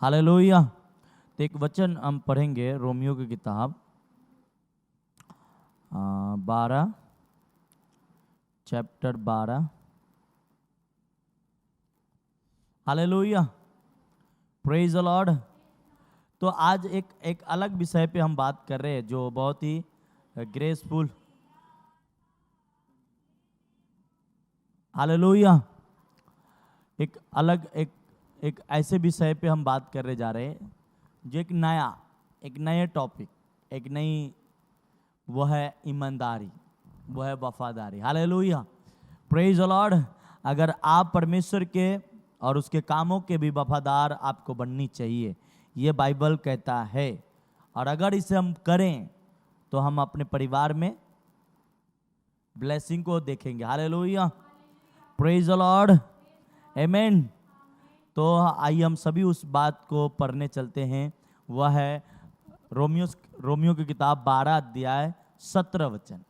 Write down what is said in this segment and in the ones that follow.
Hallelujah. तो एक वचन हम पढ़ेंगे रोमियो की किताब 12 chapter 12। Hallelujah, praise the Lord. तो आज एक अलग विषय पे हम बात कर रहे हैं जो बहुत ही ग्रेसफुल। हालेलुया। एक ऐसे विषय पे हम बात करने जा रहे हैं जो एक नए टॉपिक, एक नई, वो है ईमानदारी, वो है वफादारी। Hallelujah, praise the Lord. अगर आप परमेश्वर के और उसके कामों के भी वफादार आपको बननी चाहिए, ये बाइबल कहता है। और अगर इसे हम करें तो हम अपने परिवार में ब्लेसिंग को देखेंगे। हालेलुया, प्रेज द लॉर्ड, आमेन। तो आइए हम सभी उस बात को पढ़ने चलते हैं। वह है रोमियो की किताब 12 अध्याय 17 वचन।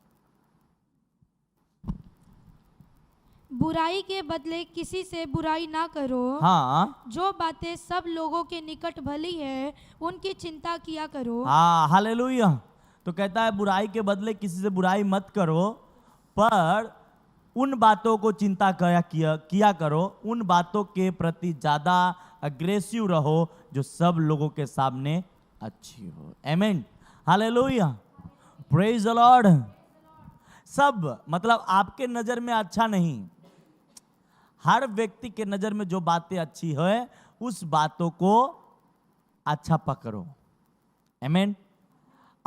बुराई के बदले किसी से बुराई ना करो। हाँ, जो बातें सब लोगों के निकट भली है उनकी चिंता किया करो। हाँ, हालेलुया। तो कहता है बुराई के बदले किसी से बुराई मत करो, पर उन बातों को चिंता किया करो, उन बातों के प्रति ज्यादा अग्रेसिव रहो जो सब लोगों के सामने अच्छी हो। आमेन, हालेलुया, प्रेज द लॉर्ड। सब मतलब आपके नजर में अच्छा नहीं, हर व्यक्ति के नजर में जो बातें अच्छी है उस बातों को अच्छा पकड़ो। आमेन।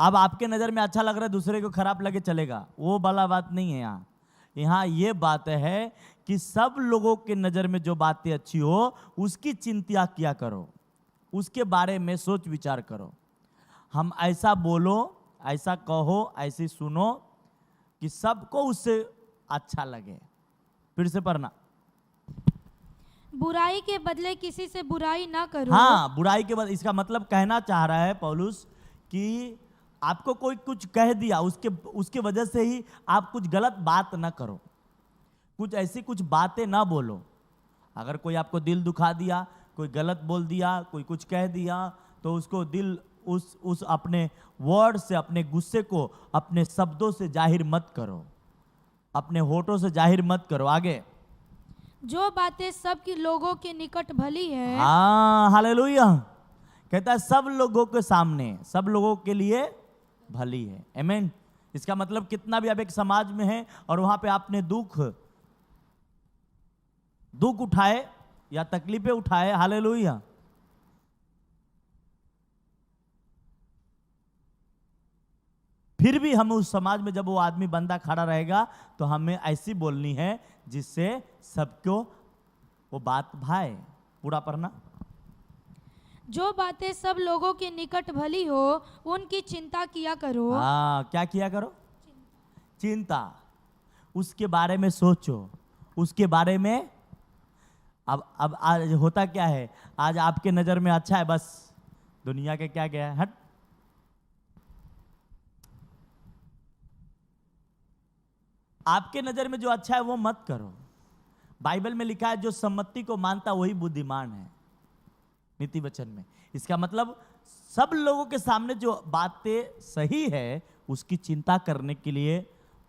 अब आपके नजर में अच्छा लग रहा है, दूसरे को खराब लगे चलेगा, वो वाला बात नहीं है। यहाँ ये बात है कि सब लोगों के नजर में जो बातें अच्छी हो उसकी चिंता किया करो, उसके बारे में सोच विचार करो। हम ऐसा बोलो, ऐसा कहो, ऐसे सुनो कि सबको उससे अच्छा लगे। फिर से पढ़ना। बुराई के बदले किसी से बुराई ना करो। हाँ, बुराई के बदले, इसका मतलब कहना चाह रहा है पौलुस कि आपको कोई कुछ कह दिया, उसके वजह से ही आप कुछ गलत बात ना करो, कुछ ऐसी कुछ बातें ना बोलो। अगर कोई आपको दिल दुखा दिया, कोई गलत बोल दिया, कोई कुछ कह दिया, तो उसको दिल उस अपने वर्ड से, अपने गुस्से को अपने शब्दों से जाहिर मत करो, अपने होठों से जाहिर मत करो। आगे, जो बातें सबकी लोगों के निकट भली है। हाँ, हालेलुया। कहता है सब लोगों के सामने, सब लोगों के लिए भली है। आमेन। इसका मतलब कितना भी आप एक समाज में हैं और वहां पे आपने दुख उठाए या तकलीफें उठाए, हालेलुया, फिर भी हम उस समाज में जब वो आदमी बंदा खड़ा रहेगा तो हमें ऐसी बोलनी है जिससे सबको वो बात भाए। पूरा पढ़ना। जो बातें सब लोगों के निकट भली हो उनकी चिंता किया करो। हाँ, क्या किया करो? चिंता, उसके बारे में सोचो, उसके बारे में। अब आज होता क्या है, आज आपके नजर में अच्छा है, बस दुनिया के क्या गया, हट। आपके नजर में जो अच्छा है वो मत करो। बाइबल में लिखा है जो सम्मति को मानता वही बुद्धिमान है, नीति वचन में। इसका मतलब सब लोगों के सामने जो बातें सही है उसकी चिंता करने के लिए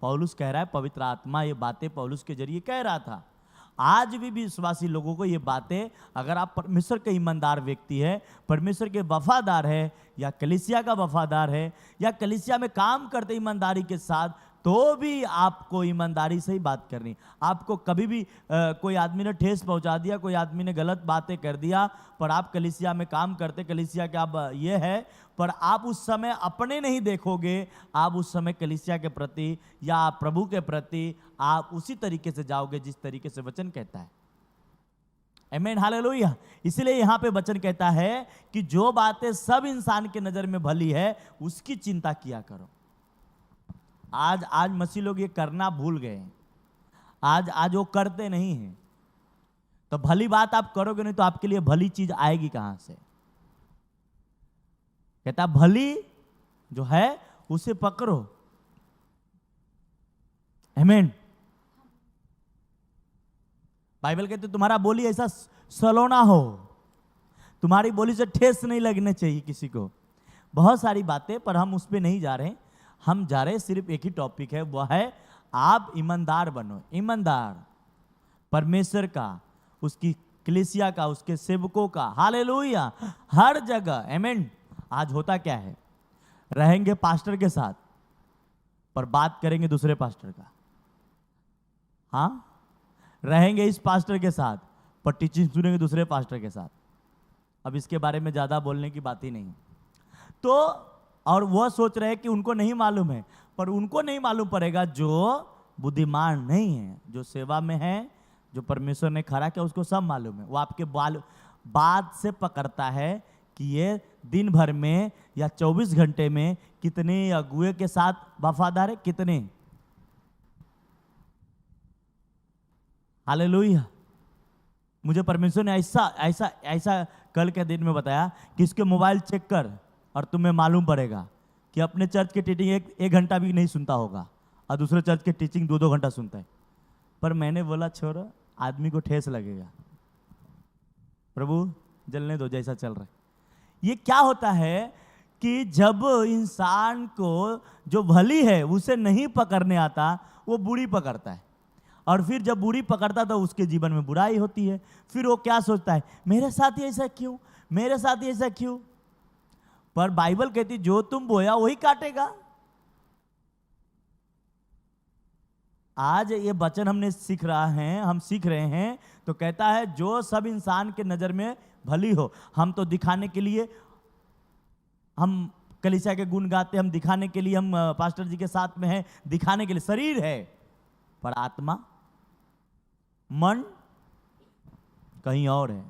पौलुस कह रहा है, पवित्र आत्मा ये बातें पौलुस के जरिए कह रहा था। आज भी विश्वासी लोगों को ये बातें, अगर आप परमेश्वर के ईमानदार व्यक्ति है, परमेश्वर के वफादार है, या कलीसिया का वफादार है, या कलीसिया में काम करते ईमानदारी के साथ, तो भी आपको ईमानदारी से ही बात करनी। आपको कभी भी कोई आदमी ने ठेस पहुंचा दिया, कोई आदमी ने गलत बातें कर दिया, पर आप कलीसिया में काम करते, कलीसिया के आप ये है, पर आप उस समय अपने नहीं देखोगे, आप उस समय कलीसिया के प्रति या प्रभु के प्रति आप उसी तरीके से जाओगे जिस तरीके से वचन कहता है। आमीन, हालेलुया। इसलिए यहाँ पे वचन कहता है कि जो बातें सब इंसान के नजर में भली है उसकी चिंता किया करो। आज मसीह लोग ये करना भूल गए, आज वो करते नहीं हैं। तो भली बात आप करोगे नहीं तो आपके लिए भली चीज आएगी कहां से? कहता भली जो है उसे पकड़ो। आमीन। बाइबल कहते तुम्हारा बोली ऐसा सलोना हो, तुम्हारी बोली से ठेस नहीं लगने चाहिए किसी को। बहुत सारी बातें, पर हम उस पर नहीं जा रहे। हम जा रहे सिर्फ एक ही टॉपिक है, वह है आप ईमानदार बनो। ईमानदार परमेश्वर का, उसकी कलीसिया का, उसके सेवकों का, हालेलुया, हर जगह। आमीन। आज होता क्या है, रहेंगे पास्टर के साथ पर बात करेंगे दूसरे पास्टर का। हाँ, रहेंगे इस पास्टर के साथ पर टीचिंग सुनेंगे दूसरे पास्टर के साथ। अब इसके बारे में ज़्यादा बोलने की बात ही नहीं। तो और वह सोच रहे हैं कि उनको नहीं मालूम है, पर उनको नहीं मालूम पड़ेगा जो बुद्धिमान नहीं है, जो सेवा में है, जो परमेश्वर ने खड़ा किया, उसको सब मालूम है। वो आपके बात से पकड़ता है कि ये दिन भर में या 24 घंटे में कितने अगुए के साथ वफादार है, कितने। हालेलुया। मुझे परमेश्वर ने ऐसा ऐसा ऐसा कल के दिन में बताया कि इसके मोबाइल चेक कर और तुम्हें मालूम पड़ेगा कि अपने चर्च के टीचिंग एक घंटा भी नहीं सुनता होगा और दूसरे चर्च के टीचिंग 2-2 घंटा सुनता है। पर मैंने बोला छोड़ो, आदमी को ठेस लगेगा, प्रभु जलने दो जैसा चल रहा है। ये क्या होता है कि जब इंसान को जो भली है उसे नहीं पकड़ने आता, वो बुरी पकड़ता है, और फिर जब बुरी पकड़ता तो उसके जीवन में बुराई होती है। फिर वो क्या सोचता है, मेरे साथ ही ऐसा क्यों, मेरे साथ ही ऐसा क्यों। पर बाइबल कहती जो तुम बोया वही काटेगा। आज ये वचन हमने हम सीख रहे हैं तो कहता है जो सब इंसान के नजर में भली हो। हम तो दिखाने के लिए, हम कलीसिया के गुण गाते, हम दिखाने के लिए, हम पास्टर जी के साथ में हैं दिखाने के लिए, शरीर है, पर आत्मा मन कहीं और है।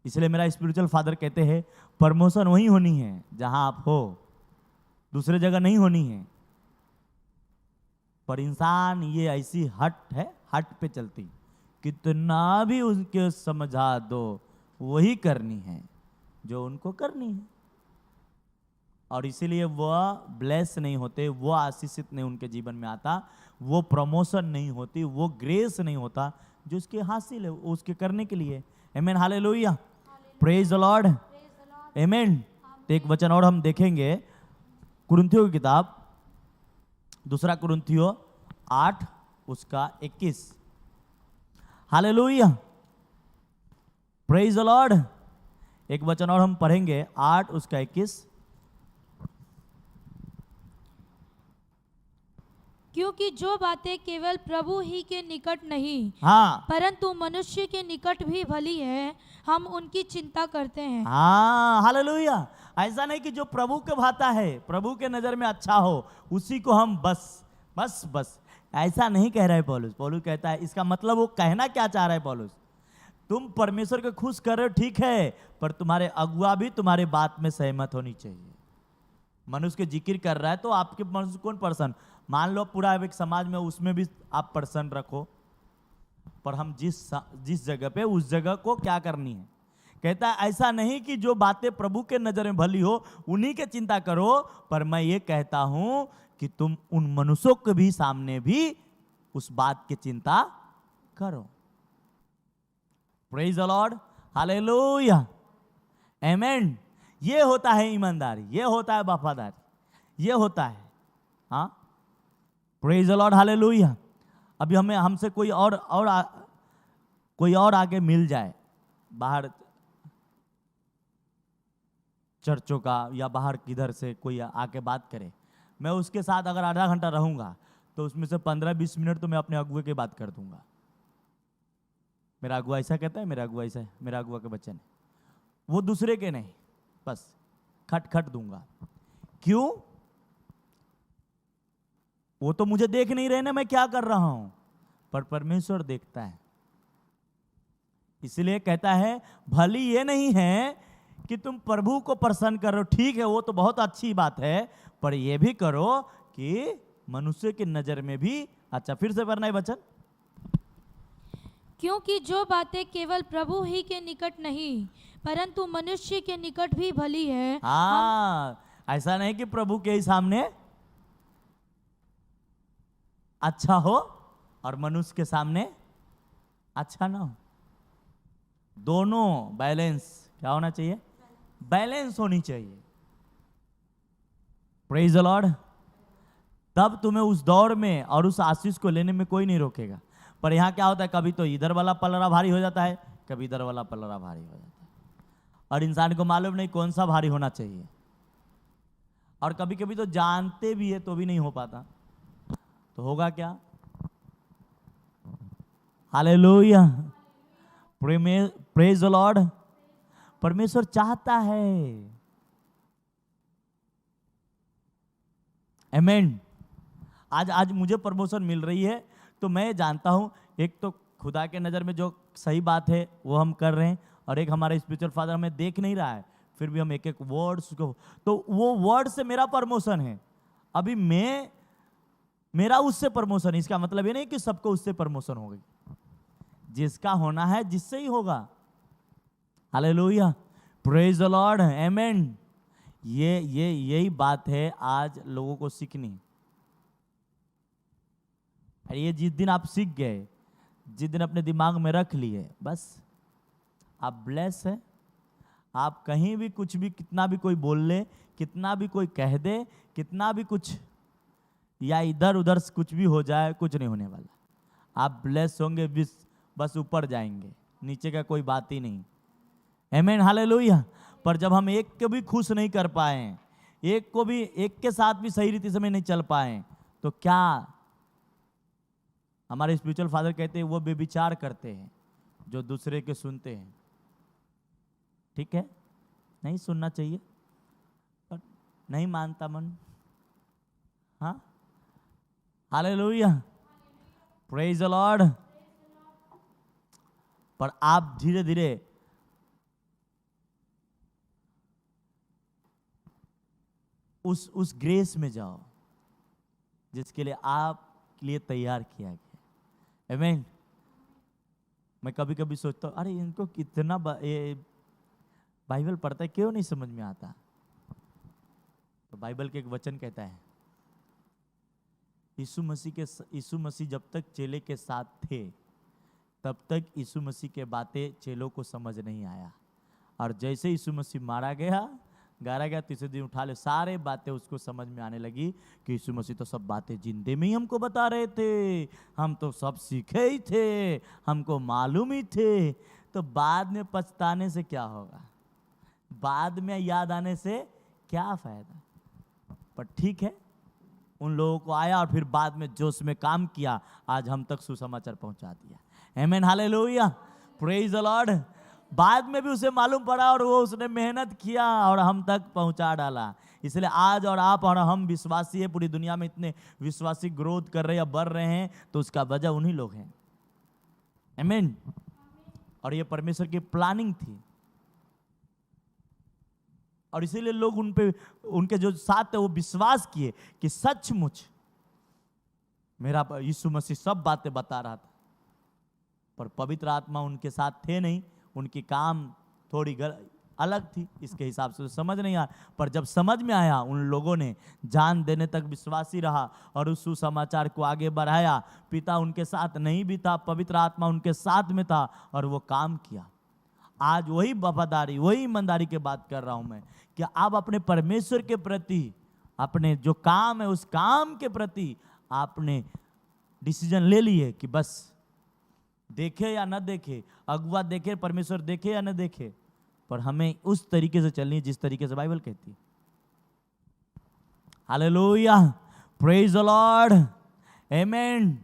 इसलिए मेरा स्पिरिचुअल फादर कहते हैं प्रमोशन वहीं होनी है जहां आप हो, दूसरे जगह नहीं होनी है। पर इंसान ये ऐसी हट है, हट पे चलती, कितना भी उनके समझा दो वही करनी है जो उनको करनी है। और इसीलिए वह ब्लेस नहीं होते, वो आशीषित नहीं उनके जीवन में आता, वो प्रमोशन नहीं होती, वो ग्रेस नहीं होता जो उसके हासिल है उसके करने के लिए। आमीन, हालेलुया, प्रेज द लॉर्ड, आमीन। तो एक वचन और हम देखेंगे, कुरिन्थियों की किताब, दूसरा कुरिन्थियों 8 उसका 21। Hallelujah, praise the Lord. एक वचन और हम पढ़ेंगे 8 उसका 21। क्योंकि जो बातें केवल प्रभु ही के निकट नहीं, हाँ, परंतु मनुष्य के निकट भी भली है, हम उनकी चिंता करते हैं। हाँ, हालेलुया। ऐसा नहीं कि जो प्रभु के भाता है, प्रभु के नजर में अच्छा हो, उसी को हम बस बस बस ऐसा नहीं कह रहा है पौलुस। पौलुस कहता है, इसका मतलब वो कहना क्या चाह रहा है पौलुस, तुम परमेश्वर को खुश कर रहे हो ठीक है, पर तुम्हारे अगुआ भी तुम्हारे बात में सहमत होनी चाहिए। मनुष्य के जिक्र कर रहा है तो आपके मनुष्य कौन पर्सन, मान लो पूरा एक समाज में, उसमें भी आप पर्सन रखो, पर हम जिस जगह पे, उस जगह को क्या करनी है। कहता है ऐसा नहीं कि जो बातें प्रभु के नजर में भली हो उन्हीं के चिंता करो, पर मैं ये कहता हूं कि तुम उन मनुष्यों के भी सामने भी उस बात की चिंता करो। प्रेज द लॉर्ड, हालेलुया, आमीन। ये होता है ईमानदारी, ये होता है वफादारी, ये होता है। हाँ, प्रेज द लॉर्ड, हालेलुया। अभी हमसे कोई और आगे मिल जाए, बाहर चर्चों का या बाहर किधर से कोई आके बात करे, मैं उसके साथ अगर आधा घंटा रहूंगा तो उसमें से 15-20 मिनट तो मैं अपने अगुए की बात कर दूंगा। मेरा अगुआ ऐसा कहता है, मेरा अगुआ ऐसा है, मेरा अगुआ के बच्चे ने, वो दूसरे के नहीं, बस खट खट दूंगा। क्यों? वो तो मुझे देख नहीं रहे ना मैं क्या कर रहा हूं, पर परमेश्वर देखता है। इसलिए कहता है भली ये नहीं है कि तुम प्रभु को प्रसन्न करो, ठीक है वो तो बहुत अच्छी बात है, पर ये भी करो कि मनुष्य की नजर में भी अच्छा। फिर से पढ़ना है वचन, क्योंकि जो बातें केवल प्रभु ही के निकट नहीं, परंतु मनुष्य के निकट भी भली है। हाँ, ऐसा नहीं कि प्रभु के ही सामने अच्छा हो और मनुष्य के सामने अच्छा ना हो, दोनों बैलेंस क्या होना चाहिए? बैलेंस होनी चाहिए। Praise the Lord. तब तुम्हें उस दौड़ में और उस आशीष को लेने में कोई नहीं रोकेगा। पर यहाँ क्या होता है, कभी तो इधर वाला पलड़ा भारी हो जाता है, कभी इधर वाला पलड़ा भारी हो जाता है, और इंसान को मालूम नहीं कौन सा भारी होना चाहिए। और कभी कभी तो जानते भी है तो भी नहीं हो पाता, तो होगा क्या? Hallelujah, praise the Lord. परमेश्वर चाहता है, आमीन। आज मुझे प्रमोशन मिल रही है तो मैं जानता हूं, एक तो खुदा के नज़र में जो सही बात है वो हम कर रहे हैं, और एक हमारा स्पिरिचुअल फादर हमें देख नहीं रहा है, फिर भी हम एक एक वर्ड्स को, तो वो वर्ड से मेरा प्रमोशन है। अभी मेरा उससे प्रमोशन है। इसका मतलब ये नहीं कि सबको उससे प्रमोशन हो गई, जिसका होना है जिससे ही होगा। हालेलुया, प्रेज द लॉर्ड, आमीन। यही बात है आज लोगों को सीखनी। और ये जिस दिन आप सीख गए, जिस दिन अपने दिमाग में रख लिए, बस आप ब्लेस है। आप कहीं भी कुछ भी, कितना भी कोई बोल ले, कितना भी कोई कह दे, कितना भी कुछ या इधर उधर कुछ भी हो जाए, कुछ नहीं होने वाला। आप ब्लेस होंगे, बस ऊपर जाएंगे, नीचे का कोई बात ही नहीं। आमीन, हालेलुया। पर जब हम एक को भी खुश नहीं कर पाए, एक के साथ भी सही रीति से नहीं चल पाए, तो क्या? हमारे स्पिरिचुअल फादर कहते हैं वो बेविचार करते हैं जो दूसरे के सुनते हैं। ठीक है, नहीं सुनना चाहिए, पर नहीं मानता मन। हाँ, हालेलुया, प्रेज द लॉर्ड। पर आप धीरे धीरे उस ग्रेस में जाओ जिसके लिए आप लिए तैयार किया गया। आमीन। मैं कभी कभी सोचता हूँ, अरे इनको कितना बाइबल पढ़ता है, क्यों नहीं समझ में आता? तो बाइबल के एक वचन कहता है, यीशु मसीह जब तक चेले के साथ थे, तब तक यीशु मसीह के बातें चेलों को समझ नहीं आया, और जैसे यीशु मसीह मारा गया, गारा गया, तीसरे दिन उठा ले, सारे बातें उसको समझ में आने लगी कि यीशु मसीह तो सब बातें जिंदे में ही हमको बता रहे थे, हम तो सब सीखे ही थे, हमको मालूम ही थे। तो बाद में पछताने से क्या होगा? बाद में याद आने से क्या फायदा? पर ठीक है, उन लोगों को आया और फिर बाद में जोश में काम किया, आज हम तक सुसमाचार पहुंचा दिया। आमीन, हालेलुया, प्रेज द लॉर्ड। बाद में भी उसे मालूम पड़ा और वो उसने मेहनत किया और हम तक पहुंचा डाला। इसलिए आज और आप और हम विश्वासी है, पूरी दुनिया में इतने विश्वासी ग्रोथ कर रहे हैं या बढ़ रहे हैं, तो उसका वजह उन्हीं लोग हैं। आमीन। और ये परमेश्वर की प्लानिंग थी, और इसीलिए लोग उन पे, उनके जो साथ है वो विश्वास किए कि सचमुच मेरा यीशु मसीह सब बातें बता रहा था। पर पवित्र आत्मा उनके साथ थे नहीं, उनकी काम थोड़ी अलग थी, इसके हिसाब से समझ नहीं आया। पर जब समझ में आया, उन लोगों ने जान देने तक विश्वासी रहा और उस सुसमाचार को आगे बढ़ाया। पिता उनके साथ नहीं भी था, पवित्र आत्मा उनके साथ में था और वो काम किया। आज वही वफादारी, वही ईमानदारी की बात कर रहा हूं मैं, कि आप अपने परमेश्वर के प्रति, अपने जो काम है उस काम के प्रति आपने डिसीजन ले लिए कि बस देखे या न देखे, अगुआ देखे, परमेश्वर देखे या न देखे, पर हमें उस तरीके से चलनी है जिस तरीके से बाइबल कहती है। हालेलुया, प्रेज द लॉर्ड, आमीन।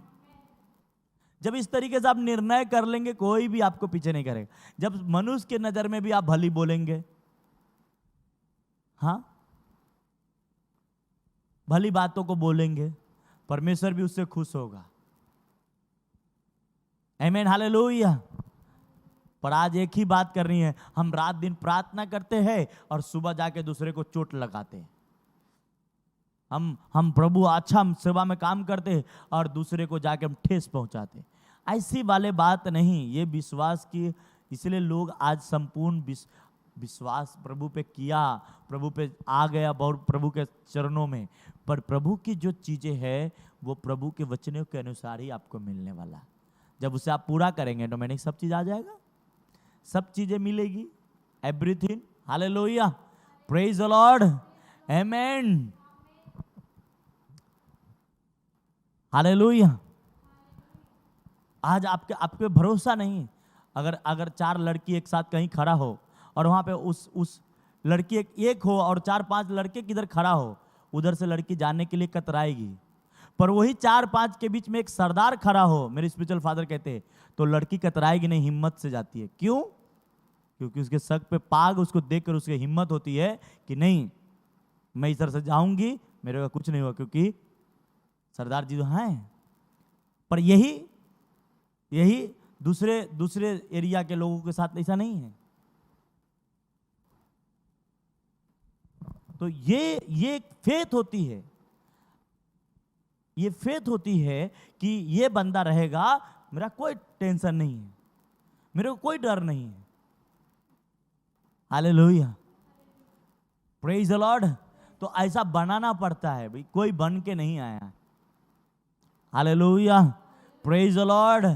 जब इस तरीके से आप निर्णय कर लेंगे, कोई भी आपको पीछे नहीं करेगा। जब मनुष्य के नजर में भी आप भली बोलेंगे, हाँ, भली बातों को बोलेंगे, परमेश्वर भी उससे खुश होगा। आमीन, हालेलुया। पर आज एक ही बात करनी है, हम रात दिन प्रार्थना करते हैं और सुबह जाके दूसरे को चोट लगाते हैं। हम प्रभु अच्छा सेवा में काम करते हैं और दूसरे को जाके हम ठेस पहुंचाते हैं। ऐसी वाले बात नहीं, ये विश्वास की, इसलिए लोग आज संपूर्ण विश्वास प्रभु पे किया, प्रभु पे आ गया, बहुत प्रभु के चरणों में। पर प्रभु की जो चीजें हैं वो प्रभु के वचनों के अनुसार ही आपको मिलने वाला। जब उसे आप पूरा करेंगे ऑटोमेटिक सब चीज आ जाएगा, सब चीजें मिलेगी। everything. Hallelujah. Praise the Lord. Amen. Hallelujah. आज आपके आपके भरोसा नहीं, अगर 4 लड़की एक साथ कहीं खड़ा हो और वहां पे उस लड़की एक हो और 4-5 लड़के किधर खड़ा हो, उधर से लड़की जाने के लिए कतराएगी। पर वही 4-5 के बीच में एक सरदार खड़ा हो, मेरे स्पिरिचुअल फादर कहते हैं, तो लड़की कतराएगी नहीं, हिम्मत से जाती है। क्यों? क्योंकि उसके सर पे पाग उसको देखकर उसकी हिम्मत होती है कि नहीं, मैं इस तरह से जाऊंगी, मेरे को कुछ नहीं हुआ, क्योंकि सरदार जी तो हैं। पर यही दूसरे एरिया के लोगों के साथ ऐसा नहीं है। तो ये फेथ होती है, ये फेथ होती है कि ये बंदा रहेगा, मेरा कोई टेंशन नहीं है, मेरे को कोई डर नहीं है। Hallelujah, praise the Lord. तो ऐसा बनाना पड़ता है भाई, कोई बन के नहीं आया। हालेलुया, प्रेज द लॉर्ड,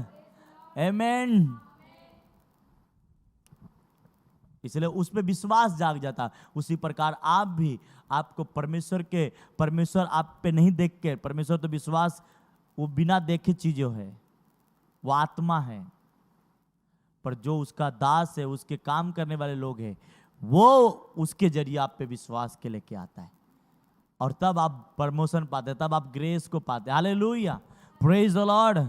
आमेन। इसलिए उस पे विश्वास जाग जाता। उसी प्रकार आप भी, आपको परमेश्वर आप पे नहीं देख के, परमेश्वर तो विश्वास वो बिना देखे चीजें है, वो आत्मा है। पर जो उसका दास है, उसके काम करने वाले लोग हैं, वो उसके जरिए आप पे विश्वास के लेके आता है, और तब आप प्रमोशन पाते, तब आप ग्रेस को पाते। Hallelujah, praise the Lord.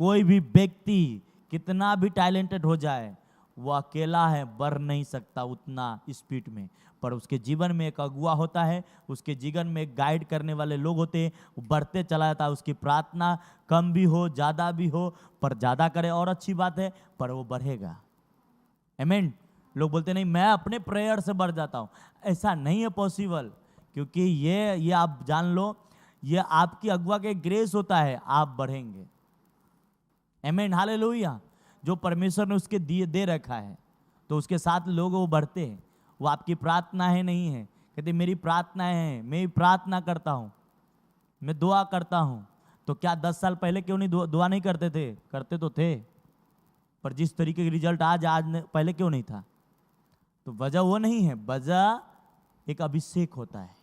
कोई भी व्यक्ति कितना भी टैलेंटेड हो जाए, वो अकेला है, बढ़ नहीं सकता उतना स्पीड में। पर उसके जीवन में एक अगुआ होता है, उसके जीवन में एक गाइड करने वाले लोग होते हैं, वो बढ़ते चला जाता है। उसकी प्रार्थना कम भी हो, ज़्यादा भी हो, पर ज़्यादा करे और अच्छी बात है, पर वो बढ़ेगा। आमीन। लोग बोलते नहीं, मैं अपने प्रेयर से बढ़ जाता हूँ, ऐसा नहीं है पॉसिबल। क्योंकि ये आप जान लो, ये आपकी अगुआ के ग्रेस होता है, आप बढ़ेंगे। आमीन, हालेलुया। जो परमेश्वर ने उसके दे रखा है, तो उसके साथ लोग वो बढ़ते हैं। वो आपकी प्रार्थना है नहीं है, कहते मेरी प्रार्थना है, मैं प्रार्थना करता हूँ, मैं दुआ करता हूँ। तो क्या 10 साल पहले क्यों नहीं दुआ नहीं करते थे? करते तो थे, पर जिस तरीके के रिजल्ट आज पहले क्यों नहीं था? तो वजह वो नहीं है, वजह एक अभिषेक होता है।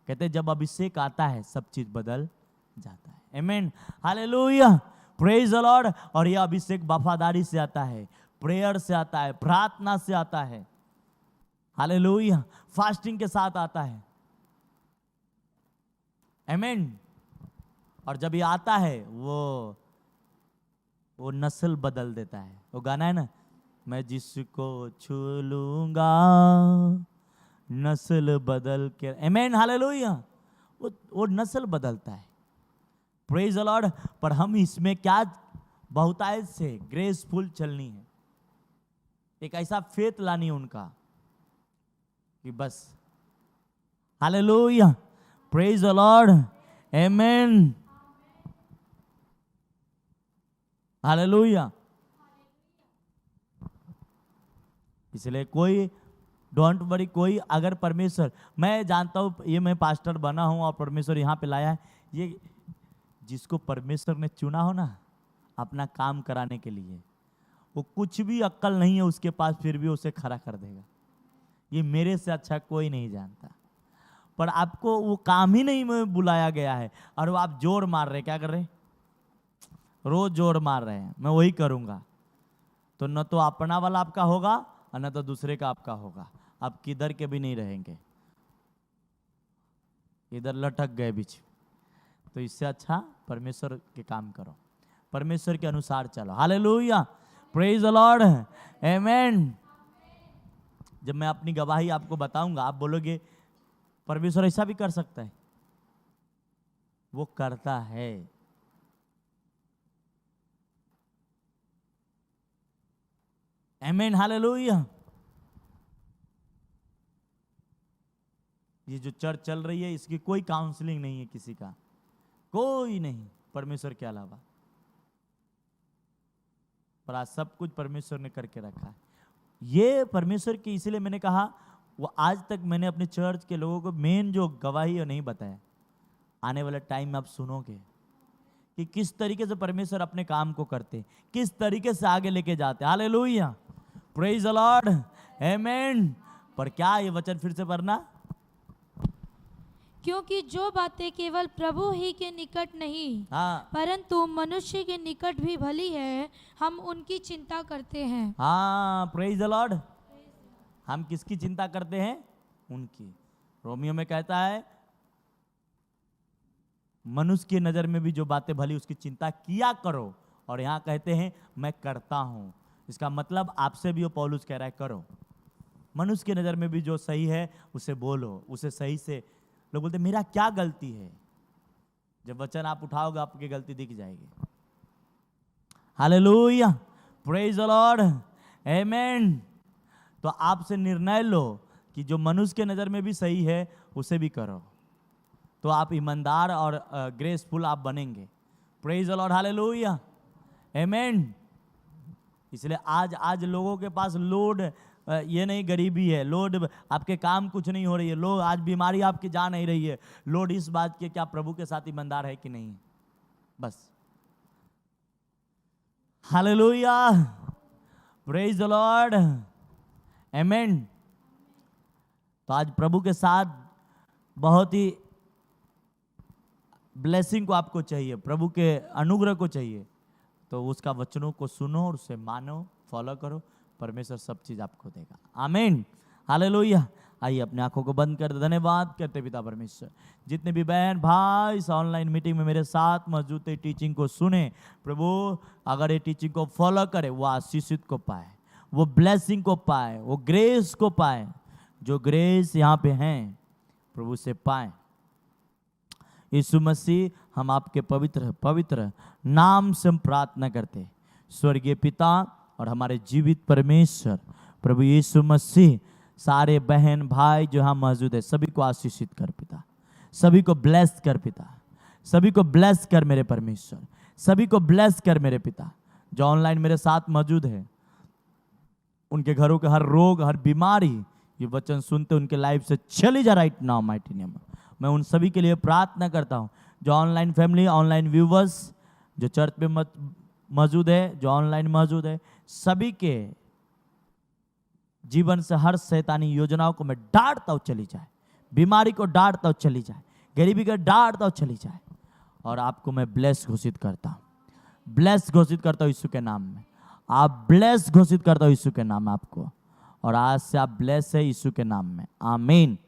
कहते जब अभिषेक आता है, सब चीज बदल जाता है। आमीन, हालेलुया, प्रेज द लॉर्ड। और यह अभिषेक वफादारी से आता है, प्रेयर से आता है, प्रार्थना से आता है। हालेलुया, फास्टिंग के साथ आता है। आमीन। और जब ये आता है, वो नस्ल बदल देता है। वो गाना है ना, मैं जिसको छू लूंगा नस्ल बदल के। आमीन, हालेलुया। वो नस्ल बदलता है। Praise the Lord. पर हम इसमें क्या बहुतायत से ग्रेसफुल चलनी है, एक ऐसा फेथ लानी है उनका कि बस। हालेलुया, प्रेज द लॉर्ड, आमीन, हालेलुया। इसलिए कोई डोंट वरी, कोई अगर परमेश्वर, मैं जानता हूँ ये मैं पास्टर बना हूँ और परमेश्वर यहाँ पे लाया है, ये जिसको परमेश्वर ने चुना हो ना अपना काम कराने के लिए, वो कुछ भी अक्ल नहीं है उसके पास, फिर भी उसे खड़ा कर देगा। ये मेरे से अच्छा कोई नहीं जानता। पर आपको वो काम ही नहीं में बुलाया गया है, और वो आप जोर मार रहे, क्या कर रहे? रोज जोर मार रहे हैं, मैं वही करूँगा। तो न तो अपना वाला आपका होगा और न तो दूसरे का आपका होगा। आप किधर के भी नहीं रहेंगे, इधर लटक गए बीच। तो इससे अच्छा परमेश्वर के काम करो, परमेश्वर के अनुसार चलो। हालेलुया, प्रेज द लॉर्ड, आमीन। जब मैं अपनी गवाही आपको बताऊंगा, आप बोलोगे परमेश्वर ऐसा भी कर सकता है। वो करता है। आमीन, हालेलुया। ये जो चर्च चल रही है, इसकी कोई काउंसलिंग नहीं है, किसी का कोई नहीं परमेश्वर के अलावा। पर आज सब कुछ परमेश्वर ने करके रखा है। ये परमेश्वर की, इसलिए मैंने कहा वो आज तक मैंने अपने चर्च के लोगों को मेन जो गवाही है नहीं बताया। आने वाला टाइम में आप सुनोगे कि किस तरीके से परमेश्वर अपने काम को करते, किस तरीके से आगे लेके जाते। हालेलुया, प्रेज द लॉर्ड, आमेन। पर क्या ये वचन फिर से पढ़ना? क्योंकि जो बातें केवल प्रभु ही के निकट नहीं हाँ परंतु मनुष्य के निकट भी भली है, हम उनकी चिंता करते हैं। हाँ, प्रेज द लॉर्ड। हम किसकी चिंता करते हैं? उनकी। रोमियो में कहता है मनुष्य की नजर में भी जो बातें भली उसकी चिंता किया करो, और यहाँ कहते हैं मैं करता हूँ। इसका मतलब आपसे भी वो पौलुस कह रहा है करो। मनुष्य की नजर में भी जो सही है उसे बोलो, उसे सही से। लोग बोलते मेरा क्या गलती है? जब वचन आप उठाओगे आपकी गलती दिख जाएगी। हालेलुया, प्रेज द लॉर्ड, आमेन। तो आपसे निर्णय लो कि जो मनुष्य के नज़र में भी सही है उसे भी करो, तो आप ईमानदार और ग्रेसफुल आप बनेंगे। प्रेज द लॉर्ड, हालेलुया, आमेन। इसलिए आज लोगों के पास लोड ये नहीं गरीबी है, लोड आपके काम कुछ नहीं हो रही है, लोग आज बीमारी आपकी जा नहीं रही है, लोड इस बात के क्या प्रभु के साथ ईमानदार है कि नहीं, बस। हालेलुया, प्रेज द लॉर्ड, आमेन। तो आज प्रभु के साथ बहुत ही ब्लेसिंग को आपको चाहिए, प्रभु के अनुग्रह को चाहिए, तो उसका वचनों को सुनो और उसे मानो, फॉलो करो, परमेश्वर सब चीज आपको देगा। आमीन, हालेलुया। आइए अपने आंखों को बंद कर दे। धन्यवाद करते पिता परमेश्वर, जितने भी बहन भाई इस ऑनलाइन मीटिंग में मेरे साथ मौजूद थे, टीचिंग को सुने प्रभु, अगर ये टीचिंग को फॉलो करे वो आशीषित को पाए, वो ब्लेसिंग को पाए, वो ग्रेस को पाए, जो ग्रेस यहाँ पे हैं प्रभु से पाए। यीशु मसीह, हम आपके पवित्र पवित्र नाम से हम प्रार्थना करते, स्वर्गीय पिता और हमारे जीवित परमेश्वर प्रभु यीशु मसीह, सारे बहन भाई जो यहाँ मौजूद है सभी को आशीषित कर पिता, सभी को ब्लेस कर पिता, सभी को ब्लेस कर मेरे परमेश्वर, सभी को ब्लेस कर मेरे पिता। जो ऑनलाइन मेरे साथ मौजूद है उनके घरों के हर रोग हर बीमारी ये वचन सुनते उनके लाइफ से चली जा राइट नाउ माइटी नेम। मैं उन सभी के लिए प्रार्थना करता हूँ, जो ऑनलाइन फैमिली, ऑनलाइन व्यूवर्स, जो चर्च में मौजूद है, जो ऑनलाइन मौजूद है, सभी के जीवन से हर शैतानी योजनाओं को मैं डांटता हूँ चली जाए, बीमारी को डांटता हूँ चली जाए, गरीबी को डांटता हूँ चली जाए, और आपको मैं ब्लेस घोषित करता हूँ, ब्लेस घोषित करता हूँ यीशु के नाम में। आप ब्लेस घोषित करता हूँ यीशु के नाम में आपको, और आज से आप ब्लेस है यीशु के नाम में। आमीन।